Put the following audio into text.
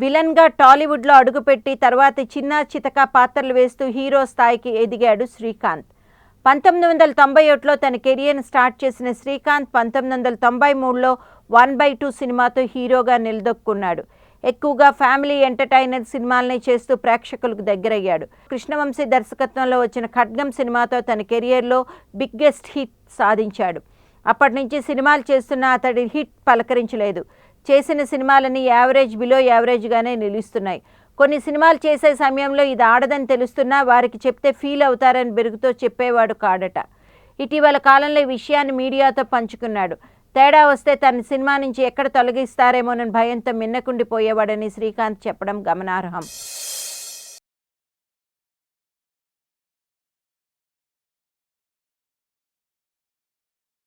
విలన్గా టాలీవుడ్లో అడుగుపెట్టి తర్వాత చిన్న చితక పాత్రలు వేస్తూ హీరో స్థాయికి ఎదిగాడు శ్రీకాంత్. 1991లో తన కెరియర్ను స్టార్ట్ చేసిన శ్రీకాంత్ 1993లో 1/2 సినిమాతో హీరోగా నిలదొక్కున్నాడు. ఎక్కువగా ఫ్యామిలీ ఎంటర్టైనర్ సినిమాలనే చేస్తూ ప్రేక్షకులకు దగ్గరయ్యాడు. కృష్ణవంశీ దర్శకత్వంలో వచ్చిన ఖడ్గం సినిమాతో తన కెరియర్లో బిగ్గెస్ట్ హిట్ సాధించాడు. అప్పటి నుంచి సినిమాలు చేస్తున్న అతడి హిట్ పలకరించలేదు. చేసిన సినిమాలన్నీ యావరేజ్, బిలో యావరేజ్గానే నిలుస్తున్నాయి. కొన్ని సినిమాలు చేసే సమయంలో ఇది ఆడదని తెలుస్తున్నా వారికి చెప్తే ఫీల్ అవుతారని బెరుగుతో చెప్పేవాడు కాడట. ఇటీవల కాలంలో ఈ విషయాన్ని మీడియాతో పంచుకున్నాడు. తేడా వస్తే తన సినిమా నుంచి ఎక్కడ తొలగిస్తారేమోనని భయంతో మిన్నకుండిపోయేవాడని శ్రీకాంత్ చెప్పడం గమనార్హం.